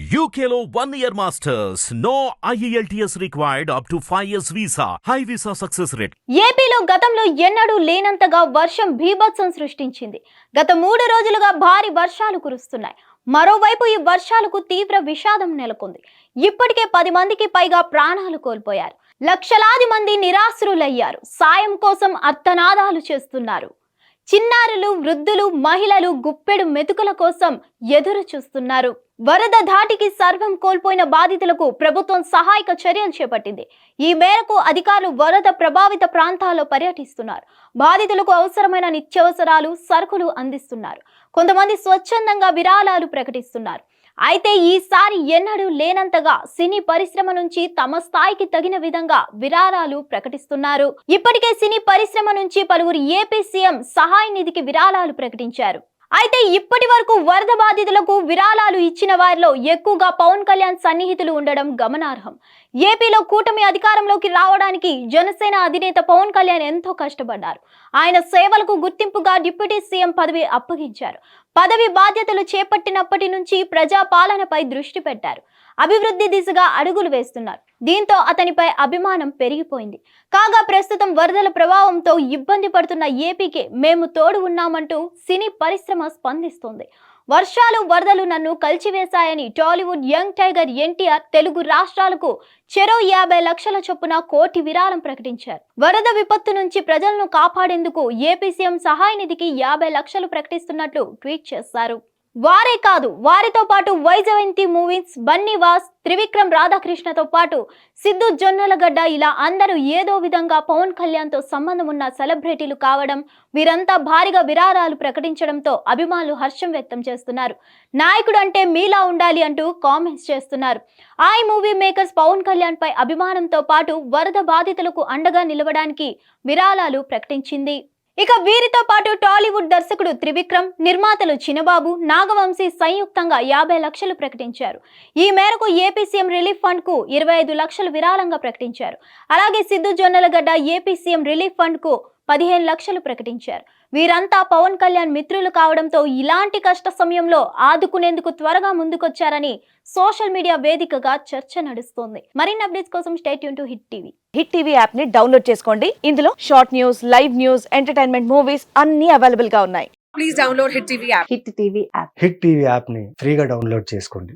UKLO 1 year masters. No IELTS required up to 5 years visa. High visa success rate. ఏపీలో గతంలో ఎన్నడూ లేనంతగా వర్షం బీభత్సం సృష్టించింది. గత 3 రోజులుగా భారీ వర్షాలు కురుస్తున్నాయి. మరోవైపు ఈ వర్షాలకు తీవ్ర విషాదం నెలకొంది. ఇప్పటికే 10 మందికి పైగా ప్రాణాలు కోల్పోయారు. లక్షలాది మంది నిరాశ్రులయ్యారు. సాయం కోసం అర్తనాదాలు చేస్తున్నారు. చిన్నారులు, వృద్ధులు, మహిళలు గుప్పెడు మెతుకుల కోసం ఎదురు చూస్తున్నారు. వరద ధాటికి సర్వం కోల్పోయిన బాధితులకు ప్రభుత్వం సహాయక చర్యలు చేపట్టింది. ఈ మేరకు అధికారులు వరద ప్రభావిత ప్రాంతాల్లో పర్యటిస్తున్నారు. బాధితులకు అవసరమైన నిత్యావసరాలు, సరుకులు అందిస్తున్నారు. కొంతమంది స్వచ్ఛందంగా విరాళాలు ప్రకటిస్తున్నారు. అయితే ఈసారి ఎన్నడూ లేనంతగా సినీ పరిశ్రమ నుంచి తమ స్థాయికి తగిన విధంగా విరాళాలు ప్రకటిస్తున్నారు. ఇప్పటికే సినీ పరిశ్రమ నుంచి పలువురు ఏపీ సీఎం సహాయ నిధికి విరాళాలు ప్రకటించారు. అయితే ఇప్పటి వరకు వరద బాధితులకు విరాళాలు ఇచ్చిన వారిలో ఎక్కువగా పవన్ కళ్యాణ్ సన్నిహితులు ఉండడం గమనార్హం. ఏపీలో కూటమి అధికారంలోకి రావడానికి జనసేన అధినేత పవన్ కళ్యాణ్ ఎంతో కష్టపడ్డారు. ఆయన సేవలకు గుర్తింపుగా డిప్యూటీ సీఎం పదవి అప్పగించారు. పదవి బాధ్యతలు చేపట్టినప్పటి నుంచి ప్రజా పాలనపై దృష్టి పెట్టారు. అభివృద్ధి దిశగా అడుగులు వేస్తున్నారు. దీంతో అతనిపై అభిమానం పెరిగిపోయింది. కాగా ప్రస్తుతం వరదల ప్రభావంతో ఇబ్బంది పడుతున్న ఏపీకి మేము తోడు ఉన్నామంటూ సినీ పరిశ్రమ స్పందిస్తోంది. వర్షాలు, వరదలు నన్ను కలిచివేశాయని టాలీవుడ్ యంగ్ టైగర్ ఎన్టీఆర్ తెలుగు రాష్ట్రాలకు చెరో 50 లక్షల చొప్పున కోటి విరాళం ప్రకటించారు. వరద విపత్తు నుంచి ప్రజలను కాపాడేందుకు ఏపీ సీఎం సహాయ నిధికి 50 లక్షలు ప్రకటిస్తున్నట్లు ట్వీట్ చేశారు. వారే కాదు, వారితో పాటు వైజయంతి మూవీస్, బన్నీవాస్, త్రివిక్రమ్ రాధాకృష్ణతో పాటు సిద్ధు జొన్నలగడ్డ ఇలా అందరూ ఏదో విధంగా పవన్ కళ్యాణ్ తో సంబంధం ఉన్న సెలబ్రిటీలు కావడం, వీరంతా భారీగా విరాళాలు ప్రకటించడంతో అభిమానులు హర్షం వ్యక్తం చేస్తున్నారు. నాయకుడు అంటే మీలా ఉండాలి అంటూ కామెంట్స్ చేస్తున్నారు. ఐ మూవీ మేకర్స్ పవన్ కళ్యాణ్ పై అభిమానంతో పాటు వరద బాధితులకు అండగా నిలవడానికి విరాళాలు ప్రకటించింది. ఇక వీరితో పాటు టాలీవుడ్ దర్శకుడు త్రివిక్రమ్, నిర్మాతలు చినబాబు, నాగవంశీ సంయుక్తంగా 50 లక్షలు ప్రకటించారు. ఈ మేరకు ఏపీ సీఎం రిలీఫ్ ఫండ్ కు 25 లక్షలు విరాళంగా ప్రకటించారు. అలాగే Siddhu Jonnalagadda AP CM relief fund కు 15 లక్షలు ప్రకటించారు. వీరంతా పవన్ కళ్యాణ్ మిత్రులు కావడంతో ఇలాంటి కష్ట సమయంలో ఆదుకునేందుకు త్వరగా ముందుకొచ్చారని సోషల్ మీడియా వేదికగా చర్చ నడుస్తోంది. మరిన్ని అప్డేట్స్ కోసం stay tune to hit TV. Hit TV app ని డౌన్లోడ్ చేసుకోండి. ఇందులో short news, live news, entertainment movies అన్ని అవైలబుల్ గా ఉన్నాయి. Please download hit TV app. Hit TV app. Hit TV app ని ఫ్రీగా డౌన్లోడ్ చేసుకోండి.